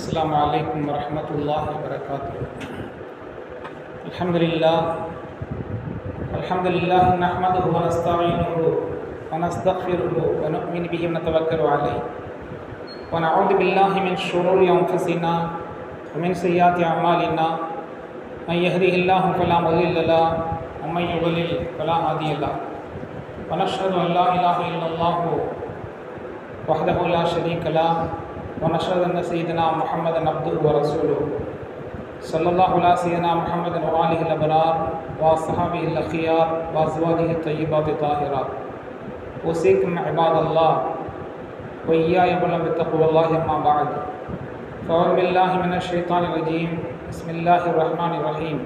السلام عليكم ورحمة الله وبركاته. الحمد لله نحمده ونستعينه ونستغفره ونؤمن به ونتوكل عليه ونعوذ بالله من شرور أنفسنا ومن سيئات أعمالنا من يهده الله فلا مضل له ومن يضلل فلا هادي له ونشهد أن لا إله إلا الله وحده لا شريك له ونشهد أن سيدنا محمدا عبده ورسوله صلى الله على سيدنا محمد وآله الأبرار وأصحابه الأخيار وأزواجه الطيبات الطاهرات. أوصيكم عباد الله وإياي بتقوى الله أما بعد. فأعوذ بالله من الشيطان الرجيم. بسم الله الرحمن الرحيم.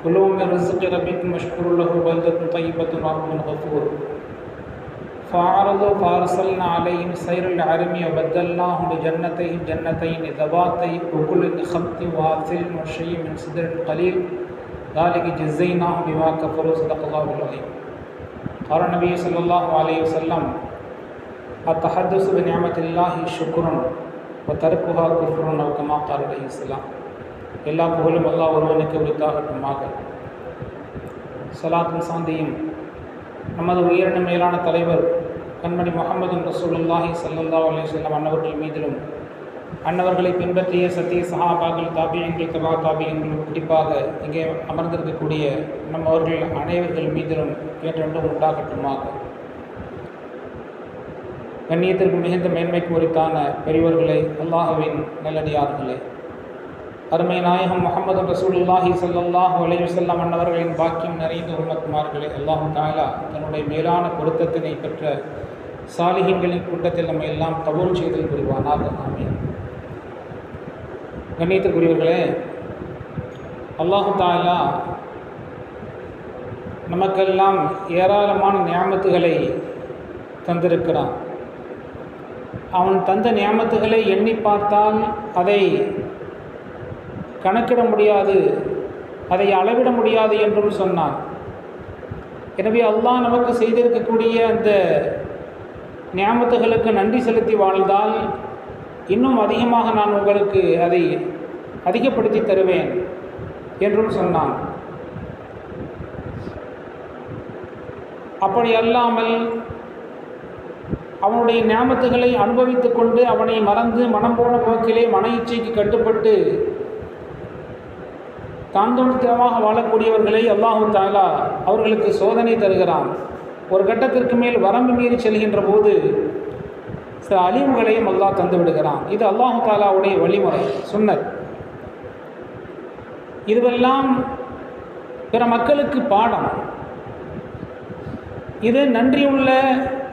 كلوا من رزق ربكم واشكروا له بلدة طيبة ورب غفور. فأعرضوا فأرسلنا عليهم سيل العرم وبدلناهم بجنتين ذواتي أكل خمط وعسل وشيء من سدر قليل ذلك جزيناهم بما كفروا. صدق الله العظيم. قال النبي صلى الله عليه وسلم: التحدث بنعمة الله شكر وتركها كفر أو كما قال عليه السلام. எல்லா புகழும் அல்லாஹ் ஒருவனுக்கு உரித்தாகட்டுமாக. ஸலாத்தும் சாந்தியும் நமது உயர்ந்த மேலான தலைவர் கண்மணி முஹம்மது ரசூலுல்லாஹி ஸல்லல்லாஹு அலைஹி வஸல்லம் அன்னவர்கள் மீதிலும் அன்னவர்களை பின்பற்றிய சத்திய சஹாபாக்கள் தாபியீன்கள் தபா தாபியீன்கள் குறிப்பாக இங்கே அமர்ந்திருக்கக்கூடிய நம் அவர்கள் அனைவர்கள் மீதிலும் என்றென்றும் உண்டாகட்டுமாக. கண்ணியத்திற்கு மிகுந்த மேன்மைக்கு உரித்தான பெரியவர்களே, அல்லாஹ்வின் நல்லடியார்களே, அருமை நாயகம் முஹம்மது ரசூலுல்லாஹி ஸல்லல்லாஹு அலைஹி வஸல்லம் அன்னவர்களின் பாக்கியம் நிறைந்த உம்மத்துமார்களே, அல்லாஹ் தஆலா தன்னுடைய மேலான பொருத்தத்தினை பெற்ற சாலிஹீன்களின் கூட்டத்தில் நம்ம எல்லாம் கபூல் செய்தல் புரிவானாக. ஆமீன். கண்ணியத்திற்குரியவர்களே, அல்லாஹ் தஆலா நமக்கெல்லாம் ஏராளமான நியாமத்துகளை தந்திருக்கிறான். அவன் தந்த நியாமத்துகளை எண்ணி பார்த்தால் அதை கணக்கிட முடியாது, அதை அளவிட முடியாது என்றும் சொன்னான். எனவே அல்லாஹ் நமக்கு செய்திருக்கக்கூடிய அந்த நியாமத்துகளுக்கு நன்றி செலுத்தி வாழ்ந்தால் இன்னும் அதிகமாக நான் உங்களுக்கு அதை அதிகப்படுத்தி தருவேன் என்றும் சொன்னான். அப்படி அல்லாமல் அவனுடைய நியாமத்துகளை அனுபவித்து கொண்டு அவனை மறந்து மனம் போன போக்கிலே மன இச்சைக்கு கட்டுப்பட்டு தாந்தோணித்தனமாக வாழக்கூடியவர்களை அல்லாஹு தஆலா அவர்களுக்கு சோதனை தருகிறான். ஒரு கட்டத்திற்கு மேல் வரம்பு மீறி செல்கின்ற போது சில அழிவுகளையும் அல்லாஹ் தந்து விடுகிறான். இது அல்லாஹு தஆலாவுடைய வழிமுறை, சுன்னத். இதுவெல்லாம் பிற மக்களுக்கு பாடம். இது நன்றியுள்ள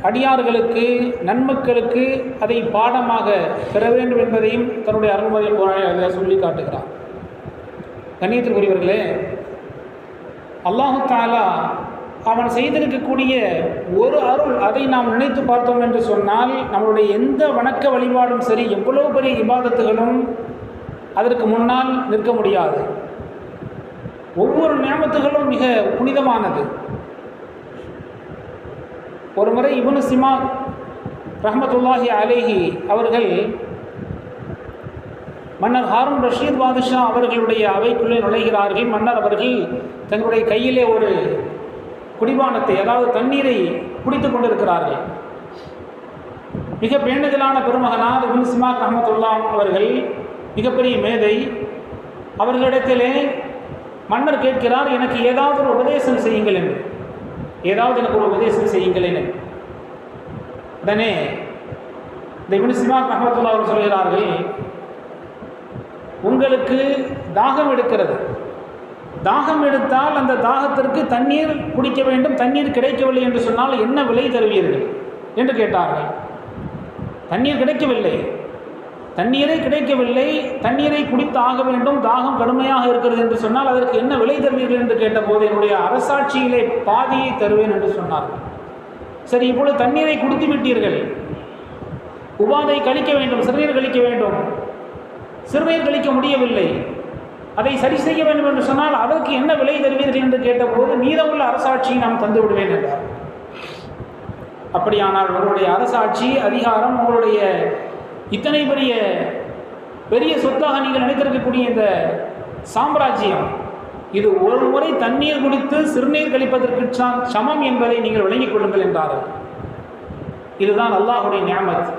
அடியார்களுக்கு, நன்மக்களுக்கு அதை பாடமாக பெற வேண்டும் என்பதையும் தன்னுடைய அருள்மறை குர்ஆனில் சொல்லி காட்டுகிறான். கண்ணியத்திற்குரியவர்களே, அல்லாஹு தஆலா அவன் செய்திருக்கக்கூடிய ஒரு அருள், அதை நாம் நினைத்து பார்த்தோம் என்று சொன்னால் நம்மளுடைய எந்த வணக்க வழிபாடும் சரி, எவ்வளவு பெரிய இபாதத்துகளும் அதற்கு முன்னால் நிற்க முடியாது. ஒவ்வொரு நியாமத்துகளும் மிக புனிதமானது. ஒரு முறை இப்னு சிமாக் ரஹ்மத்துல்லாஹி அலைஹி அவர்கள் மன்னர் ஹாரூன் ரஷீத் பாதுஷா அவர்களுடைய அவைக்குள்ளே நுழைகிறார்கள். மன்னர் அவர்கள் தங்களுடைய கையிலே ஒரு குடிபானத்தை, அதாவது தண்ணீரை குடித்து கொண்டிருக்கிறார்கள். மிக பேணுதலான பெருமகனார் இப்னு சிமாக் ரஹ்மத்துல்லாஹ் அவர்கள், மிகப்பெரிய மேதை. அவர்களிடத்திலே மன்னர் கேட்கிறார், எனக்கு ஏதாவது ஒரு உபதேசம் செய்யுங்கள் என்று, ஏதாவது எனக்கு ஒரு உபதேசம் செய்யுங்கள் என்று. உடனே இந்த இப்னு சிமாக் ரஹ்மத்துல்லாஹ் அவர்கள் சொல்கிறார்கள், உங்களுக்கு தாகம் எடுக்கிறது, தாகம் எடுத்தால் அந்த தாகத்திற்கு தண்ணீர் குடிக்க வேண்டும், தண்ணீர் கிடைக்கவில்லை என்று சொன்னால் என்ன விலை தருவீர்கள் என்று கேட்டார்கள். தண்ணீர் கிடைக்கவில்லை, தண்ணீரை கிடைக்கவில்லை, தண்ணீரை குடித்து ஆக வேண்டும், தாகம் கடுமையாக இருக்கிறது என்று சொன்னால் அதற்கு என்ன விலை தருவீர்கள் என்று கேட்டபோது என்னுடைய அரசாட்சியிலே பாதியை தருவேன் என்று சொன்னார்கள். சரி, இப்பொழுது தண்ணீரை குடித்து விட்டீர்கள், உபாதை கழிக்க வேண்டும், சிறுநீர் கழிக்க வேண்டும், சிறுநீர் கழிக்க முடியவில்லை, அதை சரி செய்ய வேண்டும் என்று சொன்னால் அதற்கு என்ன விலை தருவீர்கள் என்று கேட்டபோது மீதமுள்ள அரசாட்சியை நாம் தந்து விடுவேன் என்றார். அப்படியானால் உங்களுடைய அரசாட்சி அதிகாரம், உங்களுடைய இத்தனை பெரிய பெரிய சொத்தாக நீங்கள் நினைத்திருக்கக்கூடிய இந்த சாம்ராஜ்யம், இது ஒரு முறை தண்ணீர் குடித்து சிறுநீர் கழிப்பதற்கு சமம் என்பதை நீங்கள் விளங்கிக் கொள்ளுங்கள் என்றார்கள். இதுதான் அல்லாஹுடைய நியாமத்.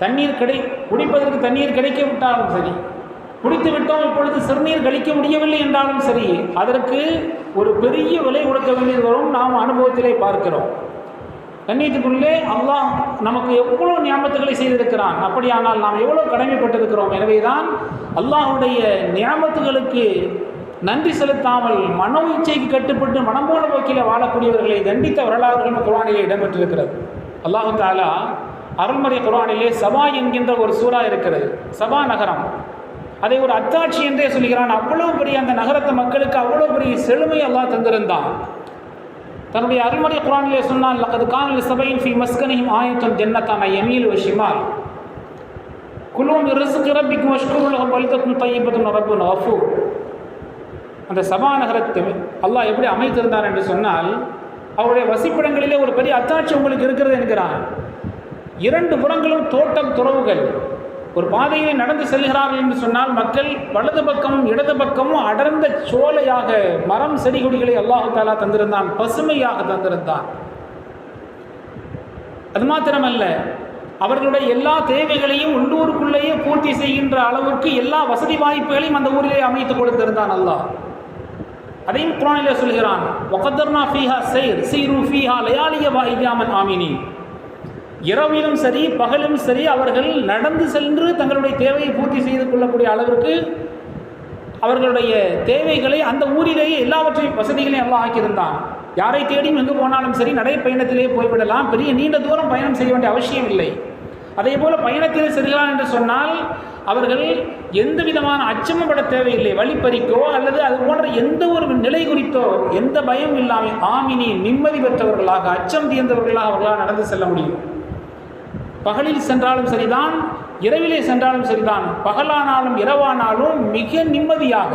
தண்ணீர் குடிப்பதற்கு தண்ணீர் கிடைக்க விட்டாலும் சரி, குடித்து விட்டோம் இப்பொழுது சிறுநீர் கழிக்க முடியவில்லை என்றாலும் சரி, அதற்கு ஒரு பெரிய விலை கொடுக்க வேண்டியது வரும். நாம் அனுபவத்திலே பார்க்கிறோம். கண்ணியத்துக்குள்ளே அல்லாஹ் நமக்கு எவ்வளோ நியாமத்துகளை செய்திருக்கிறான். அப்படியானால் நாம் எவ்வளோ கடமைப்பட்டிருக்கிறோம். எனவேதான் அல்லாஹுடைய நியாமத்துகளுக்கு நன்றி செலுத்தாமல் மனோ இச்சைக்கு கட்டுப்பட்டு மனம் போன போக்கில் வாழக்கூடியவர்களை தண்டித்த வரலாறுகள் குர்ஆனிலே இடம்பெற்றிருக்கிறது. அல்லாஹு தஆலா அருள்மறை குர்ஆனிலே சபா என்கின்ற ஒரு சூரா இருக்கிறது. சபா நகரம், அதை ஒரு அத்தாட்சி என்றே சொல்கிறான். அவ்வளோ பெரிய அந்த நகரத்து மக்களுக்கு அவ்வளோ பெரிய செழுமை அல்லாஹ் தந்திருந்தான். தன்னுடைய அருள்மறை குர்ஆனிலே சொன்னால், லகத் கான லிஸபைன் ஃபீ மஸ்கனிஹிம் ஆயத்துன் ஜன்னத்தான யமீல் வ ஷிமால் குலூ மின் ரிஸ்கி ரப்பிக்கும் வஷ்குரு லஹு பல்தத்துன் தய்யிபத்துன் ரப்புன் கஃபூர். அந்த சபா நகரத்தை அல்லாஹ் எப்படி அமைத்திருந்தார் என்று சொன்னால், அவருடைய வசிப்பிடங்களிலே ஒரு பெரிய அத்தாட்சி உங்களுக்கு இருக்கிறது என்கிறான். 2 புறங்களும் தோட்டம் துறவுகள். ஒரு பாதையை நடந்து செல்கிறார்கள் என்று சொன்னால் மக்கள் வலது பக்கமும் இடது பக்கமும் அடர்ந்த சோலையாக மரம் செடி கொடிகளை அல்லாஹு தஆலா தந்திருந்தான், பசுமையாக தந்திருந்தான். அது மாத்திரமல்ல, அவர்களுடைய எல்லா தேவைகளையும் உள்ளூருக்குள்ளேயே பூர்த்தி செய்கின்ற அளவிற்கு எல்லா வசதி வாய்ப்புகளையும் அந்த ஊரிலே அமைத்து கொடுத்திருந்தான் அல்லாஹ். அதையும் குர்ஆனிலே சொல்கிறான், வகதர்னா ஃபீஹா ஸைர் ஸீரு ஃபீஹா லயாலிய வ ஐயாமன் ஆமினீன். இரவிலும் சரி பகலும் சரி அவர்கள் நடந்து சென்று தங்களுடைய தேவையை பூர்த்தி செய்து கொள்ளக்கூடிய அளவிற்கு அவர்களுடைய தேவைகளை அந்த ஊரிலேயே எல்லாவற்றையும் வசதிகளையும் எல்லாம் ஆக்கியிருந்தான். யாரை தேடியும் எங்கு போனாலும் சரி நடைப்பயணத்திலே போய்விடலாம். பெரிய நீண்ட தூரம் பயணம் செய்ய வேண்டிய அவசியம் இல்லை. அதே போல பயணத்திலே செல்கிறான் என்று சொன்னால் அவர்கள் எந்த விதமான அச்சமும் பட தேவையில்லை. வழிப்பறிக்கோ அல்லது அது போன்ற எந்த ஒரு நிலை குறித்தோ எந்த பயம் இல்லாமல் ஆமினி நிம்மதி பெற்றவர்களாக அச்சம் தீர்ந்தவர்களாக அவர்களால் நடந்து செல்ல முடியும். பகலில் சென்றாலும் சரிதான், இரவிலே சென்றாலும் சரிதான், பகலானாலும் இரவானாலும் மிக நிம்மதியாக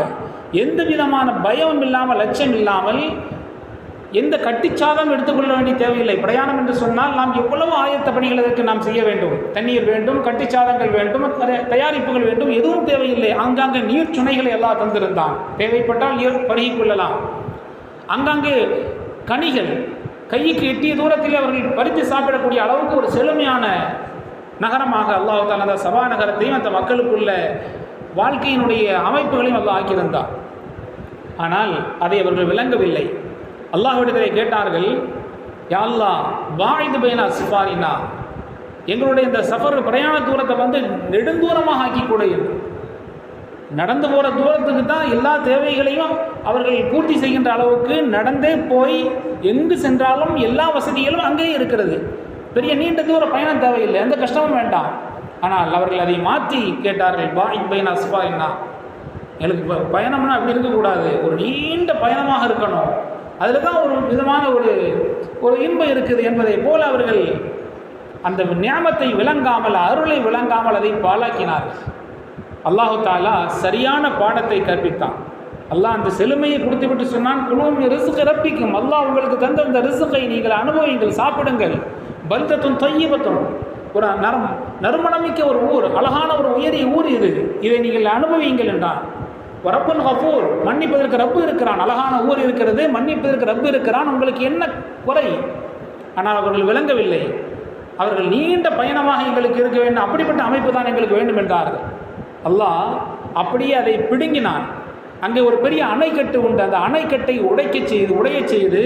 எந்த விதமான பயமும் இல்லாமல் அச்சம் இல்லாமல் எந்த கட்டிச்சாதம் எடுத்துக்கொள்ள வேண்டிய தேவையில்லை. பிரயாணம் என்று சொன்னால் நாம் எவ்வளவு ஆயத்த பணிகள் அதற்கு நாம் செய்ய வேண்டும். தண்ணீர் வேண்டும், கட்டிச்சாதங்கள் வேண்டும், தயாரிப்புகள் வேண்டும், எதுவும் தேவையில்லை. ஆங்காங்கே நீர் சுனைகளை எல்லாம் தந்திருந்தான். தேவைப்பட்டால் நீர் பருகிக் கொள்ளலாம். ஆங்காங்கே கனிகள் கைக்கு எட்டிய தூரத்தில் அவர்கள் பறித்து சாப்பிடக்கூடிய அளவுக்கு ஒரு செழுமையான நகரமாக அல்லாஹ் தஆலா அந்த சபா நகரத்தையும் அந்த மக்களுக்குள்ள வாழ்க்கையினுடைய அமைப்புகளையும் அல்லாஹ் ஆக்கியிருந்தார். ஆனால் அதை அவர்கள் விளங்கவில்லை. அல்லாஹ்விடத்திலே கேட்டார்கள், யா அல்லாஹ் பாயிது பைனா சிஃபாரினா, எங்களுடைய இந்த சஃபர் பிரயாண தூரத்தை வந்து நெடுந்தூரமாக ஆக்கி கூட. நடந்து போகிற தூரத்துக்கு தான் எல்லா தேவைகளையும் அவர்கள் பூர்த்தி செய்கின்ற அளவுக்கு நடந்தே போய் எங்கு சென்றாலும் எல்லா வசதிகளும் அங்கேயே இருக்கிறது. பெரிய நீண்ட தூர பயணம் தேவையில்லை, எந்த கஷ்டமும் வேண்டாம். ஆனால் அவர்கள் அதை மாற்றி கேட்டார்கள், பாயித் பைனா சிஃபாரினா, எங்களுக்கு பயணம்னா அப்படி இருக்கக்கூடாது, ஒரு நீண்ட பயணமாக இருக்கணும், அதில் தான் ஒரு விதமான ஒரு இன்பம் இருக்குது என்பதை போல அவர்கள் அந்த நியாமத்தை விளங்காமல் அருளை விளங்காமல் அதை பாழாக்கினார்கள். அல்லாஹு தஆலா சரியான பாடத்தை கற்பித்தான். அல்லாஹ் அந்த செழுமையை கொடுத்துவிட்டு சொன்னான், குலூம் ரிஸ்க் ரப்பிக்கும், அல்லாஹ் உங்களுக்கு தந்த இந்த ரிஸ்கை நீங்கள் அனுபவிங்கள், சாப்பிடுங்கள். பல்தத்துன் தய்யிபத்துன், ஒரு நறுமணமிக்க ஒரு ஊர், அழகான ஒரு உயரிய ஊர் இது, இதை நீங்கள் அனுபவியுங்கள் என்றான். ரப்புன் கஃபூர், மன்னிப்பதற்கு ரப்பு இருக்கிறான், அழகான ஊர் இருக்கிறது, மன்னிப்பதற்கு ரப்பு இருக்கிறான், உங்களுக்கு என்ன குறை? ஆனால் அவர்கள் விளங்கவில்லை. அவர்கள் நீண்ட பயணமாக எங்களுக்கு இருக்க வேண்டும், அப்படிப்பட்ட அமைப்பு தான் எங்களுக்கு வேண்டும் என்றார்கள். அல்லாஹ் அப்படியே அதை பிடுங்கினான். அங்கே ஒரு பெரிய அணைக்கட்டு உண்டு, அந்த அணைக்கட்டை உடையச் செய்து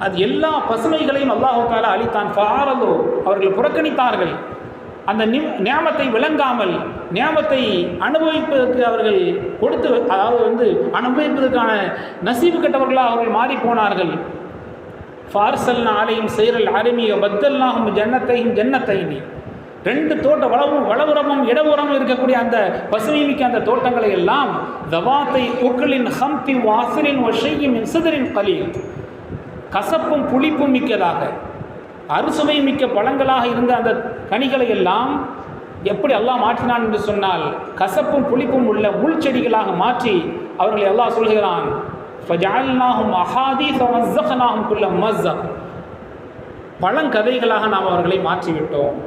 அது எல்லா பசுமைகளையும் அல்லாஹு தஆலா அளித்தான். ஃபாரதோ, அவர்கள் புறக்கணித்தார்கள். அந்த நியாமத்தை விளங்காமல் நியாமத்தை அனுபவிப்பதற்கு அவர்கள் கொடுத்து, அதாவது அனுபவிப்பதற்கான நசீபு கட்டவர்களாக அவர்கள் மாறி போனார்கள். ஃபார்சல்னா அலைஹிம் ஸைரல் அரமிய பத்தல்னாஹும் ஜன்னத்தைனி, 2 தோட்ட வலப்புறமும் இடப்புறமும் இருக்கக்கூடிய அந்த பசுமை மிக்க அந்த தோட்டங்களை எல்லாம் தவாத்தை உக்லின் ஹம்தி வாசிலின் வஷையின் மின் சிதரின் கலீல், கசப்பும் புளிப்பும் மிக்கதாக அறுசுவை மிக்க பழங்களாக இருந்த அந்த கனிகளை எல்லாம் எப்படி அல்லாஹ் மாற்றினான் என்று சொன்னால், கசப்பும் புளிப்பும் உள்ள முள் செடிகளாக மாற்றி அவர்களை அல்லாஹ் சொல்கிறான், ஃபஜஅல்நாஹும் அஹாதீஸ வஸக்னாஹும் குல்ல மஸக், பழங்கதைகளாக நாம் அவர்களை மாற்றிவிட்டோம்.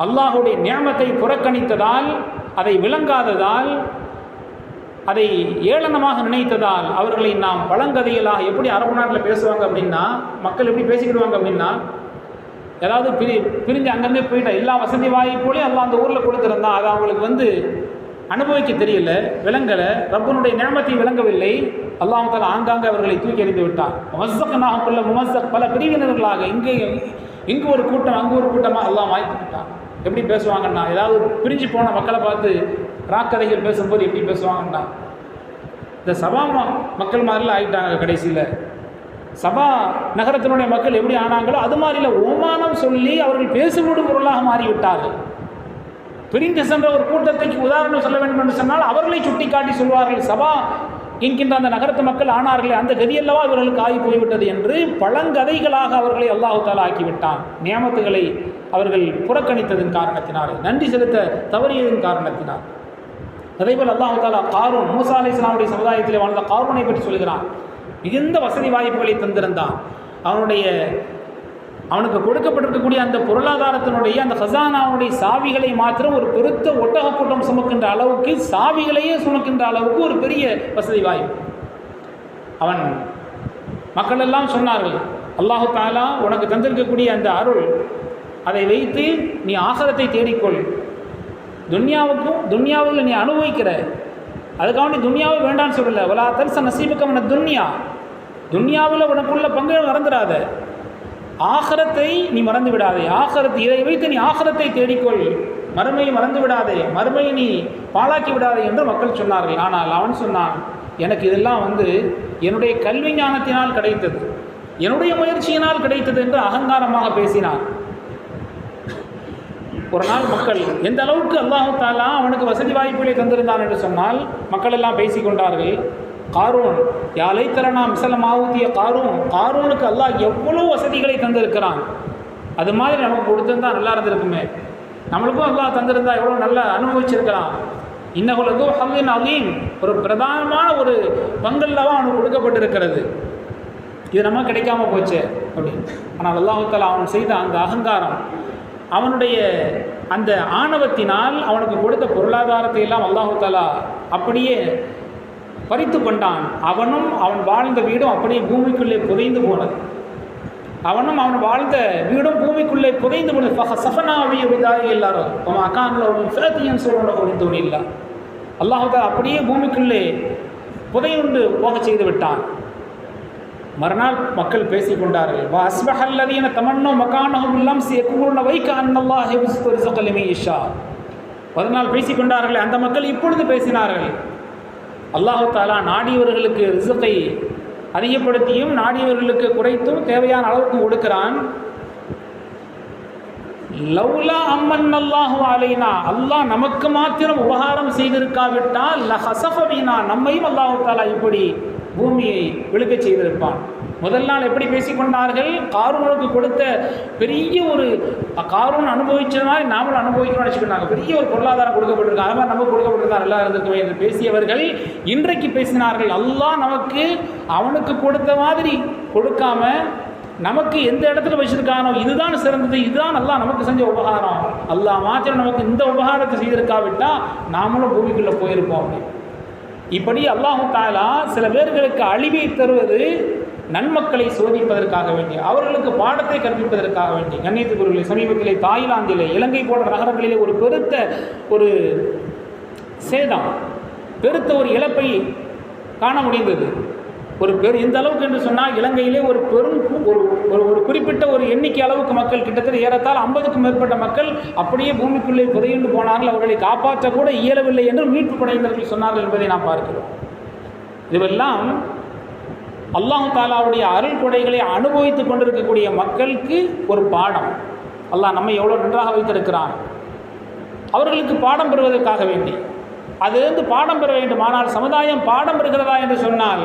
அல்லாஹுடைய நியமத்தை புறக்கணித்ததால், அதை விளங்காததால், அதை ஏளனமாக நினைத்ததால் அவர்களை நாம் பழங்கதைகளாக எப்படி அரபு நாட்டில் பேசுவாங்க அப்படின்னா, மக்கள் எப்படி பேசிக்கிடுவாங்க அப்படின்னா, ஏதாவது பிரிஞ்சு அங்கங்கே போயிட்டா எல்லா வசதி வாய்ப்போலையும் அல்லாஹ் அந்த ஊரில் கொடுத்துருந்தான், அது அவங்களுக்கு அனுபவிக்க தெரியல, விளங்கலை, ரப்பனுடைய நியமத்தை விளங்கவில்லை. அல்லாஹ் தஆலா ஆங்காங்கே அவர்களை தூக்கி எறிந்து விட்டான். முமஸ்ஸக்னாஹும் முமஸ்ஸக், பல பிரிவினர்களாக இங்கு ஒரு கூட்டம் அங்கு ஒரு கூட்டமாக அல்லாஹ் மாற்றி விட்டான். எப்படி பேசுவாங்கன்னா, ஏதாவது பிரிஞ்சு போன மக்களை பார்த்து ராக்கதைகள் பேசும்போது எப்படி பேசுவாங்கன்னா, இந்த சபா மக்கள் மாதிரிலாம் ஆகிட்டாங்க. கடைசியில் சபா நகரத்தினுடைய மக்கள் எப்படி ஆனாங்களோ அது மாதிரில ஓமானம் சொல்லி அவர்கள் பேசும் பொருளாக மாறிவிட்டார்கள். பிரிந்து சென்ற ஒரு கூட்டத்தைக்கு உதாரணம் சொல்ல வேண்டும் என்று சொன்னால் அவர்களை சுட்டி காட்டி சொல்வார்கள், சபா என்கின்ற அந்த நகரத்து மக்கள் ஆனார்களே, அந்த கதியல்லவா இவர்களுக்கு ஆகி போய்விட்டது என்று பழங்கதைகளாக அவர்களை அல்லாஹ் தஆலா ஆக்கிவிட்டான். நியமத்துகளை அவர்கள் புறக்கணித்ததன் காரணத்தினால், நன்றி செலுத்த தவறியதன் காரணத்தினால். அதேபோல் அல்லாஹ் தஆலா காரூன், மூசா அலைஹிஸ்ஸலாமுடைய சமுதாயத்தில் வாழ்ந்த காரூனை பற்றி சொல்கிறான். மிகுந்த வசதி வாய்ப்புகளை தந்திருந்தான். அவனுக்கு கொடுக்கப்பட்டிருக்கக்கூடிய அந்த பொருளாதாரத்தினுடைய அந்த ஹசானாவுடைய சாவிகளை மாத்திரம் ஒரு பெருத்த ஒட்டக கூட்டம் சுமக்கின்ற அளவுக்கு, சாவிகளையே சுமக்கின்ற அளவுக்கு ஒரு பெரிய வசதி வாய்ப்பு. மக்கள் எல்லாம் சொன்னார்கள், அல்லாஹு தஆலா உனக்கு தந்திருக்கக்கூடிய அந்த அருள், அதை வைத்து நீ ஆகிரத்தை தேடிக்கொள். துன்யாவில் நீ அனுபவிக்கிற, அதுக்காக நீ துன்யாவை வேண்டான்னு சொல்லலை. வலா தன்ஸ நஸீபக மின துன்யா, துன்யாவில் உனக்குள்ள பங்கு மறந்துடாத, ஆகிரத்தை நீ மறந்து விடாதே. இதை வைத்து நீ ஆகிரத்தை தேடிக்கொள், மறுமையை மறந்து விடாதே, மறுமையை நீ பாழாக்கி விடாதே என்று மக்கள் சொன்னார்கள். ஆனால் அவன் சொன்னான், எனக்கு இதெல்லாம் என்னுடைய கல்வி ஞானத்தினால் கிடைத்தது, என்னுடைய முயற்சியினால் கிடைத்தது என்று அகங்காரமாக பேசினான். ஒரு நாள் மக்கள் எந்த அளவுக்கு அல்லாஹு தஆலா அவனுக்கு வசதி வாய்ப்புகளை தந்திருந்தான் என்று சொன்னால், மக்கள் எல்லாம் பேசிக்கொண்டார்கள், காரூன் யாலை தரனா மிசலம் ஆவுத்திய காரூனுக்கு அல்லாஹ் எவ்வளோ வசதிகளை தந்திருக்கிறான், அது மாதிரி நமக்கு கொடுத்துருந்தா நல்லா இருந்திருக்குமே, நம்மளுக்கும் அல்லாஹ் தந்திருந்தா எவ்வளோ நல்லா அனுபவிச்சிருக்கலாம். இன்னகுலகு ஹல்லின் அலீம், ஒரு பிரதானமான ஒரு பங்கல்லவா அவனுக்கு கொடுக்கப்பட்டிருக்கிறது, இது நம்ம கிடைக்காம போச்சு அப்படின்னு. ஆனால் அல்லாஹு தஆலா அவன் செய்த அந்த அகங்காரம், அவனுடைய அந்த ஆணவத்தினால் அவனுக்கு கொடுத்த பொருளாதாரத்தை எல்லாம் அல்லாஹு தஆலா அப்படியே பறித்து கொண்டான். அவனும் அவன் வாழ்ந்த வீடும் அப்படியே பூமிக்குள்ளே புதைந்து போனது. அவன் வாழ்ந்த வீடும் பூமிக்குள்ளே புதைந்து போனது. அல்லாஹ் அப்படியே பூமிக்குள்ளே புதையுண்டு போக செய்து விட்டான். மறுநாள் மக்கள் பேசிக்கொண்டார்கள், மறுநாள் பேசிக்கொண்டார்கள். அந்த மக்கள் இப்பொழுது பேசினார்கள், அல்லாஹு தஆலா நாடியவர்களுக்கு ரிஸ்கை அதிகப்படுத்தியும் நாடியவர்களுக்கு குறைத்தும் தேவையான அளவுக்கு கொடுக்கிறான். லவ்லா அம்மன்னல்லாஹு அலைனா, அல்லாஹ் நமக்கு மாத்திரம் உபகாரம் செய்திருக்காவிட்டால் லஹஸஃப பினா, நம்மையும் அல்லாஹு தஆலா இப்படி பூமியை விழுக்க செய்திருப்பான். முதல் நாள் எப்படி பேசிக்கொண்டார்கள், காரூனுக்கு கொடுத்த பெரிய ஒரு, காரூன் அனுபவிச்ச மாதிரி நாமளும் அனுபவிக்கணும்னு நினச்சிக்கிட்டாங்க. பெரிய ஒரு பொருளாதாரம் கொடுக்கப்பட்டிருக்காங்க, அது மாதிரி நமக்கு கொடுக்கப்பட்டிருந்தா நல்லா இருந்திருக்குமே என்று பேசியவர்கள் இன்றைக்கு பேசினார்கள், அல்லாஹ் நமக்கு அவனுக்கு கொடுத்த மாதிரி கொடுக்காம நமக்கு எந்த இடத்துல வச்சிருக்கானோ இதுதான் சிறந்தது, இதுதான் அல்லாஹ் நமக்கு செஞ்ச உபகாரம், அல்லாஹ் மாத்திரம் நமக்கு இந்த உபகாரத்தை செய்திருக்காவிட்டால் நாமளும் பூமிக்குள்ளே போயிருப்போம். இப்படி அல்லாஹு தஆலா சில பேர்களுக்கு அழிவை தருவது நன்மக்களை சோதிப்பதற்காக வேண்டி, அவர்களுக்கு பாடத்தை கற்பிப்பதற்காக வேண்டி. கண்ணியத்துக்குரியவர்களே, சமீபத்திலே தாய்லாந்திலே, இலங்கை போன்ற நகரங்களிலே ஒரு பெருத்த ஒரு சேதம், பெருத்த ஒரு இழப்பை காண முடிந்தது. இந்த அளவுக்கு என்று சொன்னால், இலங்கையிலே ஒரு பெரும் ஒரு குறிப்பிட்ட ஒரு எண்ணிக்கை அளவுக்கு மக்கள், கிட்டத்தட்ட ஏறத்தால் 50க்கும் மேற்பட்ட மக்கள் அப்படியே பூமிக்குள்ளே புதையுண்டு போனார்கள். அவர்களை காப்பாற்றக்கூட இயலவில்லை என்று மீட்பு படையினர்கள் சொன்னார்கள் என்பதை நாம் பார்க்கிறோம். இதுவெல்லாம் அல்லாஹ் தஆலாவுடைய அருள் கொடைகளை அனுபவித்துக் கொண்டிருக்கக்கூடிய மக்களுக்கு ஒரு பாடம். அல்லாஹ் நம்மை எவ்வளோ நன்றாக வைத்திருக்கிறான், அவர்களுக்கு பாடம் பெறுவதற்காக வேண்டி. அதிலிருந்து பாடம் பெற வேண்டும். ஆனால் சமுதாயம் பாடம் பெறுகிறதா என்று சொன்னால்,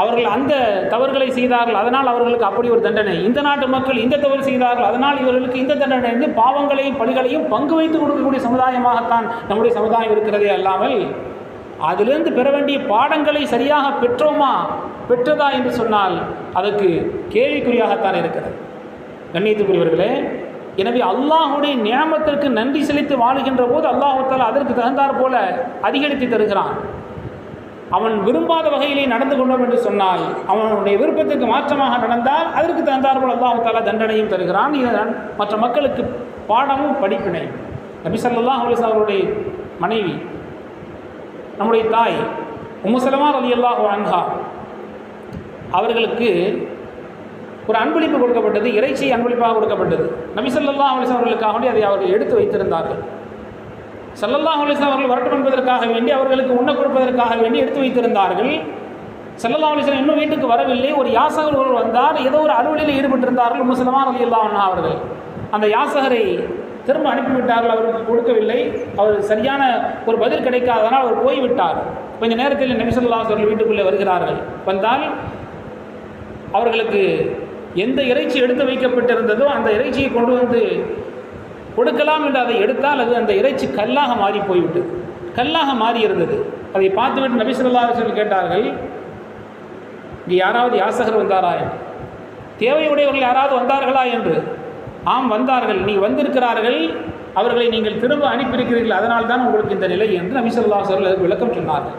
அவர்கள் அந்த தவறுகளை செய்தார்கள், அதனால் அவர்களுக்கு அப்படி ஒரு தண்டனை, இந்த நாட்டு மக்கள் இந்த தவறு செய்தார்கள், அதனால் இவர்களுக்கு இந்த தண்டனை என்று பாவங்களையும் பழிகளையும் பங்கு வைத்து கொடுக்கக்கூடிய சமுதாயமாகத்தான் நம்முடைய சமுதாயம் இருக்கிறதே அல்லாமல், அதிலிருந்து பெற வேண்டிய பாடங்களை சரியாக பெற்றதா என்று சொன்னால் அதற்கு கேள்விக்குறியாகத்தான் இருக்கிறது. கண்ணியத்துக்குரியவர்களே, எனவே அல்லாஹுடைய நியாமத்திற்கு நன்றி செலுத்தி வாழுகின்ற போது அல்லாஹு தஆலா அதற்கு தகுந்தாற் போல அதிகரித்து தருகிறான். அவன் விரும்பாத வகையிலே நடந்து கொண்டோம் என்று சொன்னால், அவனுடைய விருப்பத்திற்கு மாற்றமாக நடந்தால் அதற்கு தகுந்தாற் போல அல்லாஹு தஆலா தண்டனையும் தருகிறான். இதுதான் மற்ற மக்களுக்கு பாடமும் படிப்பினை. நபி ஸல்லல்லாஹு அலைஹி வஸல்லம் அவருடைய மனைவி, நம்முடைய தாய் உம்மு ஸலமா ரலியல்லாஹு அன்ஹா அவர்களுக்கு ஒரு அன்பளிப்பு கொடுக்கப்பட்டது, இறைச்சி அன்பளிப்பாக கொடுக்கப்பட்டது. நபி ஸல்லல்லாஹு அலைஹி வஸல்லம் அவர்களுக்காக அதை அவர்கள் எடுத்து வைத்திருந்தார்கள். ஸல்லல்லாஹு அலைஹி வஸல்லம் அவர்கள் வரட்டும் என்பதற்காக வேண்டி, அவர்களுக்கு உண்ண கொடுப்பதற்காக வேண்டி எடுத்து வைத்திருந்தார்கள். ஸல்லல்லாஹு அலைஹி வஸல்லம் இன்னும் வீட்டுக்கு வரவில்லை. ஒரு யாசகர் ஒருவர் வந்தார். ஏதோ ஒரு அலுவலில் ஈடுபட்டிருந்தார்கள் உம்மு ஸலமா ரலியல்லாஹு அன்ஹா அவர்கள். அந்த யாசகரை திரும்ப அனுப்பிவிட்டார்கள். அவருக்கு கொடுக்கவில்லை. அவர் சரியான ஒரு பதில் கிடைக்காதனால் அவர் போய்விட்டார். கொஞ்ச நேரத்தில் நபி ஸல்லல்லாஹு அலைஹி வஸல்லம் வீட்டுக்குள்ளே வருகிறார்கள். வந்தால் அவர்களுக்கு எந்த இறைச்சி எடுத்து வைக்கப்பட்டிருந்ததோ அந்த இறைச்சியை கொண்டு வந்து கொடுக்கலாம் என்று அதை எடுத்தால் அது அந்த இறைச்சி கல்லாக மாறி போய்விட்டது. கல்லாக மாறி இருந்தது. அதை பார்த்துவிட்டு நபி ஸல்லல்லாஹு அலைஹி வஸல்லம் கேட்டார்கள், இங்கே யாராவது யாசகர் வந்தாரா என்று, தேவையுடையவர்கள் யாராவது வந்தார்களா என்று. ஆம் வந்தார்கள், நீ வந்திருக்கிறார்கள், அவர்களை நீங்கள் திரும்ப அனுப்பியிருக்கிறீர்கள், அதனால் தான் உங்களுக்கு இந்த நிலை என்று நபி ஸல்லல்லாஹு அலைஹி வஸல்லம் விளக்கம் சொன்னார்கள்.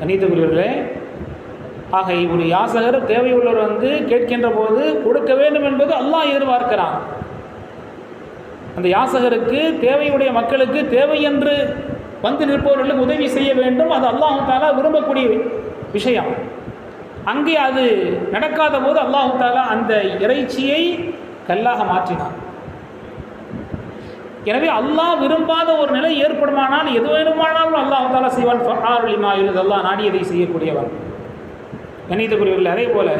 கண்ணியத்துக்குரியவர்களே, ஆக ஒரு யாசகர் தேவையுள்ளவர் வந்து கேட்கின்ற போது கொடுக்க வேண்டும் என்பது அல்லாஹ் எதிர்பார்க்கிறான். அந்த யாசகருக்கு, தேவையுடைய மக்களுக்கு, தேவை என்று வந்து நிற்பவர்களுக்கு உதவி செய்ய வேண்டும். அது அல்லாஹு தஆலா விரும்பக்கூடிய விஷயம். அங்கே அது நடக்காத போது அல்லாஹு தஆலா அந்த இறைச்சியை கல்லாக மாற்றினான். எனவே அல்லாஹ் விரும்பாத ஒரு நிலை ஏற்படுமானால் எது வேணுமானாலும் அல்லாஹு தஆலா செய்வான். ஃபஆல் லிமா யுரித், அல்லாஹ் நாடியதை செய்யக்கூடியவன். கணிதக்குரியவர்கள், அதே போல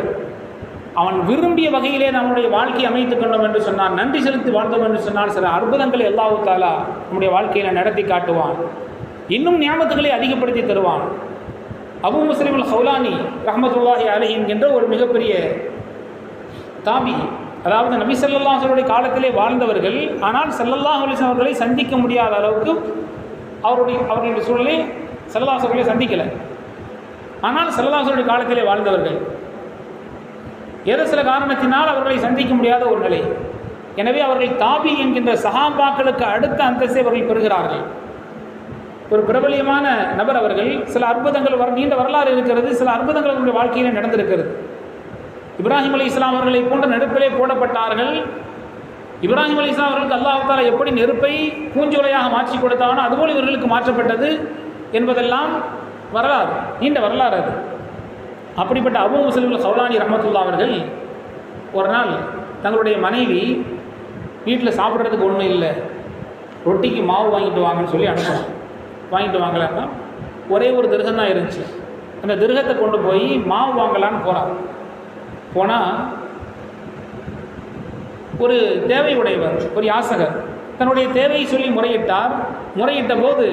அவன் விரும்பிய வகையிலே நம்முடைய வாழ்க்கையை அமைத்துக் கொண்டோம் என்று சொன்னால், நன்றி செலுத்தி வாழ்ந்தோம் என்று சொன்னால், சில அற்புதங்களை அல்லாஹு தஆலா நம்முடைய வாழ்க்கையில் நடத்தி காட்டுவான். இன்னும் நியாமத்துகளை அதிகப்படுத்தி தருவான். அபூ முஸ்லிம் அல் ஹௌலானி ரஹ்மத்துல்லாஹி அலைஹி என்கின்ற ஒரு மிகப்பெரிய தாபி, அதாவது நபி ஸல்லல்லாஹு அலைஹி வஸல்லம் காலத்திலே வாழ்ந்தவர்கள், ஆனால் ஸல்லல்லாஹு அலைஹி வஸல்லம் அவர்களை சந்திக்க முடியாத அளவுக்கு அவர்களுடைய சூழலை ஸல்லல்லாஹு அலைஹி வஸல்லம் சந்திக்கலை. ஆனால் ஸல்லல்லாஹு அலைஹி வஸல்லம் காலத்திலே வாழ்ந்தவர்கள், ஏதோ சில காரணத்தினால் அவர்களை சந்திக்க முடியாத ஒரு நிலை. எனவே அவர்கள் தாபி என்கின்ற சஹாபாக்களுக்கு அடுத்த அந்தஸ்தை அவர்கள் பெறுகிறார்கள். ஒரு பிரபலியமான நபர் அவர்கள். சில அற்புதங்கள் நீண்ட வரலாறு இருக்கிறது. சில அற்புதங்கள் அவருடைய வாழ்க்கையில் நடந்திருக்கிறது. இப்ராஹிம் அலைஹிஸ்ஸலாம் அவர்களை போன்ற நெருப்பிலே போடப்பட்டார்கள். இப்ராஹிம் அலைஹிஸ்ஸலாம் அவர்களுக்கு அல்லாஹ் தஆலா எப்படி நெருப்பை பூஞ்சோலையாக மாற்றி கொடுத்தானோ அதுபோல் இவர்களுக்கு மாற்றப்பட்டது என்பதெல்லாம் வரலாறு, நீண்ட வரலாறு அது. அப்படிப்பட்ட அபூ முஸ்லிம் அல் ஹௌலானி ரஹ்மத்துல்லாஹி அவர்கள் ஒரு நாள் தங்களுடைய மனைவி வீட்டில் சாப்பிட்றதுக்கு ஒன்றும் இல்லை, ரொட்டிக்கு மாவு வாங்கிட்டு வாங்கன்னு சொல்லி அனுப்பணும். வாங்கிட்டு வாங்கலான்னா ஒரே ஒரு திருகம் தான் இருந்துச்சு. அந்த திருகத்தை கொண்டு போய் மாவு வாங்கலான்னு போகிறார். போனால் ஒரு தேவை உடையவர், ஒரு யாசகர் தன்னுடைய தேவையை சொல்லி முறையிட்ட போது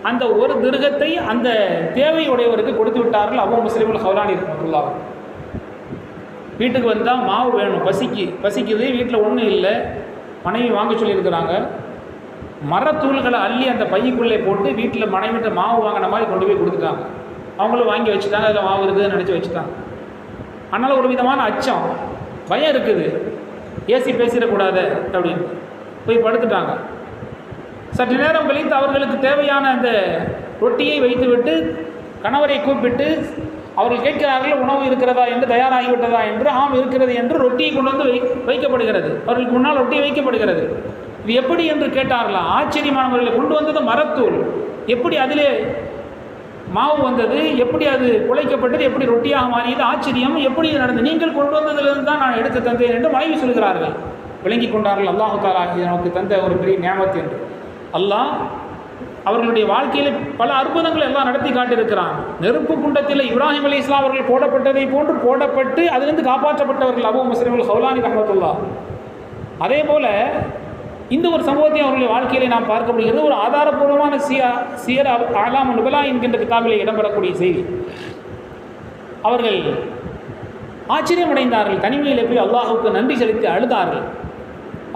அந்த ஒரு திருகத்தை அந்த தேவை உடையவருக்கு கொடுத்து விட்டார்கள். அபூ முஸ்லிம் அல் ஹௌலானி ரஹ்மத்துல்லாஹி. வீட்டுக்கு வந்தால் மாவு வேணும், பசிக்குது, வீட்டில் ஒன்றும் இல்லை, மனைவி வாங்க சொல்லியிருக்கிறாங்க. மரத்தூள்களை அள்ளி அந்த பைக்குள்ளே போட்டு வீட்டில் மனைவிட்ட மாவு வாங்கின மாதிரி கொண்டு போய் கொடுத்துட்டாங்க. அவங்களும் வாங்கி வச்சுட்டாங்க, அதில் மாவு இருக்குதுன்னு நினச்சி வச்சுட்டாங்க. அதனால் ஒரு விதமான அச்சம், பயம் இருக்குது, ஏசி பேசிடக்கூடாது அப்படின்னு போய் படுத்துட்டாங்க. சற்று நேரம் கழித்து அவர்களுக்கு தேவையான அந்த ரொட்டியை வைத்துவிட்டு கணவரை கூப்பிட்டு அவர்கள் கேட்கிறார்கள், உணவு இருக்கிறதா என்று, தயாராகிவிட்டதா என்று. ஆம் இருக்கிறது என்று ரொட்டியை கொண்டு வந்து வைக்கப்படுகிறது. அவர்களுக்கு முன்னால் ரொட்டி வைக்கப்படுகிறது. இது எப்படி என்று கேட்டார்களாம். ஆச்சரியமானவர்களை கொண்டு வந்தது மரத்தூள், எப்படி அதிலே மாவு வந்தது, எப்படி அது குழைக்கப்பட்டது, எப்படி ரொட்டியாக மாறியது, ஆச்சரியம், எப்படி இது நடந்தது, நீங்கள் கொண்டு வந்ததிலிருந்து தான் நான் எடுத்து தந்தேன் என்று மனைவி சொல்கிறார்கள். விளங்கி கொண்டார்கள் அல்லாஹு தஆலா நமக்கு தந்த ஒரு பெரிய நியாமத் என்று. அல்லாஹ் அவர்களுடைய வாழ்க்கையில் பல அற்புதங்களை எல்லாம் நடத்தி காட்டியிருக்கிறான். நெருப்பு குண்டத்தில் இப்ராஹிம் அலைஹிஸ்ஸலாம் அவர்கள் போடப்பட்டதை போன்று போடப்பட்டு அதிலிருந்து காப்பாற்றப்பட்டவர்கள் அபூ முஸ்லிம் அல் ஹௌலானி ரஹ்மத்துல்லாஹ். அதே போல் இந்த ஒரு சம்பவத்தை அவர்களுடைய வாழ்க்கையிலே நாம் பார்க்க முடிகிறது. ஒரு ஆதாரபூர்வமான சியர் அலாம் நுபலா என்கின்ற கிதாபிலே இடம்பெறக்கூடிய செய்தி. அவர்கள் ஆச்சரியமடைந்தார்கள். தனிமையிலே போய் அல்லாஹுக்கு நன்றி செலுத்தி அழுதார்கள்.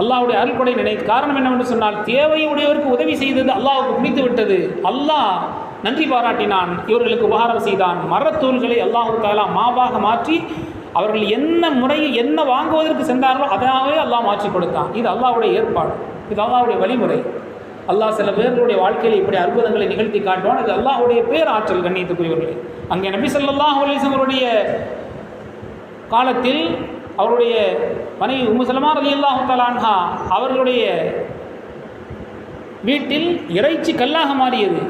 அல்லாஹ்வுடைய அருள்கொடை நினைத்து. காரணம் என்னவென்று சொன்னால், தேவையுடையவருக்கு உதவி செய்தது அல்லாஹுக்கு பிடித்து விட்டது. அல்லாஹ் நன்றி பாராட்டினான், இவர்களுக்கு உபகாரம் செய்தான். மரத்தூள்களை அல்லாஹு தஆலா மாவாக மாற்றி அவர்கள் என்ன முறையில் என்ன வாங்குவதற்கு சென்றார்களோ அதாகவே அல்லாஹ் மாற்றி கொடுத்தான். இது அல்லாஹ்வுடைய ஏற்பாடு, இது அல்லாஹ்வுடைய வழிமுறை. அல்லாஹ் சில பேர்களுடைய வாழ்க்கையில் இப்படி அற்புதங்களை நிகழ்த்தி காட்டுவான். இது அல்லாஹ்வுடைய பேராற்றல். கண்ணியத்துக்குரியவர்களே, அங்கே நபி ஸல்லல்லாஹு அலைஹி வஸல்லம் அவருடைய காலத்தில் அவருடைய மனைவி உம்மு சலமா ரலியல்லாஹு தஆலா அன்ஹா அவர்களுடைய வீட்டில் இறைச்சி கல்லாக மாறியது.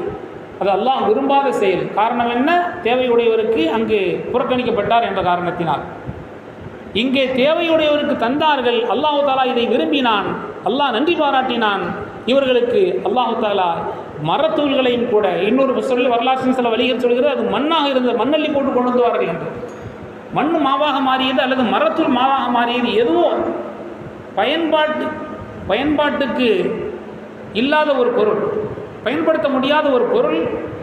அது அல்லாஹ் விரும்பாத செயல். காரணம் என்ன? தேவையுடையவருக்கு அங்கு புறக்கணிக்கப்பட்டார் என்ற காரணத்தினால். இங்கே தேவையுடையவருக்கு தந்தார்கள். அல்லாஹு தாலா இதை விரும்பினான், அல்லாஹ் நன்றி பாராட்டினான். இவர்களுக்கு அல்லாஹு தாலா மரத்தூள்களையும் கூட, இன்னொரு சொல்லி வரலாற்றின் சில வழிகள் சொல்கிறது, அது மண்ணாக இருந்த மண்ணள்ளி போட்டு கொண்டு வந்துவார்கள் என்று. மண் மாவாக மாறியது அல்லது மரத்தூள் மாவாக மாறியது, எதுவோ பயன்பாட்டுக்கு இல்லாத ஒரு பொருள், பயன்படுத்த முடியாத ஒரு பொருள்,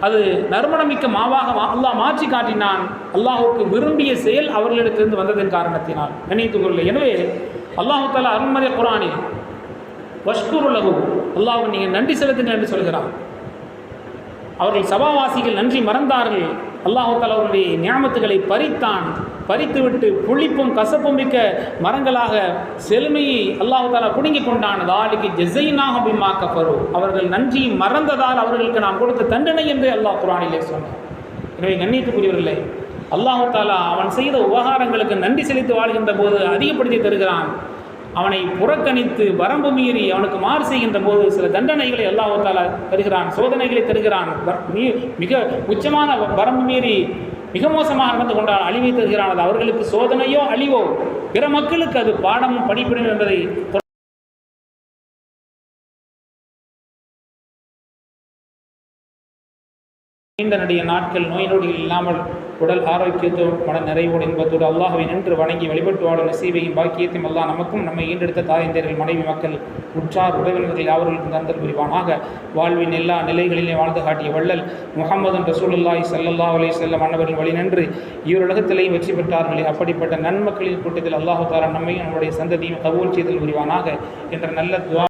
அது நறுமணமிக்க மாவாக அல்லாஹ் மாற்றி காட்டினான். அல்லாஹுக்கு விரும்பிய செயல் அவர்களிடத்திலிருந்து வந்ததன் காரணத்தினால். கண்ணியத்துக்குரிய, எனவே அல்லாஹு தஆலா அருள்மறை குர்ஆனில் வஷ்குரு லஹு, அல்லாஹ்வுக்கு நீங்கள் நன்றி செலுத்துங்கள் என்று சொல்கிறார். அவர்கள் சபாவாசிகள் நன்றி மறந்தார்கள். அல்லாஹு தஆலா அவருடைய நியாமத்துகளை பறித்துவிட்டு புளிப்பும் கசப்பும் மிக்க மரங்களாக செழுமையை அல்லாஹு தஆலா பிடுங்கி கொண்டான். தாலிக்கு ஜஸைனாஹும் பிமா கஃபரு, அவர்கள் நன்றி மறந்ததால் அவர்களுக்கு நாம் கொடுத்த தண்டனை என்று அல்லாஹ் குர்ஆனிலே சொன்னார். எனவே கண்ணியத்துக்குரியவர்களே, அல்லாஹு தஆலா அவன் செய்த உபகாரங்களுக்கு நன்றி செலுத்தி வாழ்கின்ற போது அதிகப்படுத்தி தருகிறான். அவனை புறக்கணித்து வரம்பு மீறி அவனுக்கு மாறு செய்கின்ற போது சில தண்டனைகளை அல்லாஹ் தஆலா தருகிறான், சோதனைகளை தருகிறான். மிக உச்சமான வரம்பு மீறி மிக மோசமாக நடந்து கொண்டால் அழிவை தருகிறான். அது அவர்களுக்கு சோதனையோ அழிவோ, பிற மக்களுக்கு அது பாடமும் படிப்பிடும் என்பதை நீண்ட நடிக நாட்கள் நோய் நொடிகள் இல்லாமல் உடல் ஆரோக்கியத்தோடு மன நிறைவோடு என்பதோடு அல்லாஹ்வை நின்று வணங்கி வழிபட்டு வாழும் நசீபையும் பாக்கியத்தையும் அல்லாஹ் நமக்கும் நம்மை ஈண்டெடுத்த தாயந்தர்கள், மனைவி, மக்கள், உற்றார் உறவினர்கள் யாவர்களுக்கும் தந்தல் புரிவானாக. வாழ்வின் எல்லா நிலைகளிலே வாழ்ந்து காட்டிய வள்ளல் முஹம்மது ரசூலுல்லாஹி ஸல்லல்லாஹு அலைஹி வஸல்லம் அன்னவர்கள் வழி நின்று ஈருலகத்திலேயும் வெற்றி பெற்றார்களே, அப்படிப்பட்ட நன்மக்களின் கூட்டத்தில் அல்லாஹு தஆலா நம்மையும் நம்முடைய சந்ததியும் கபூல் செய்தல் புரிவானாக என்ற நல்ல துஆ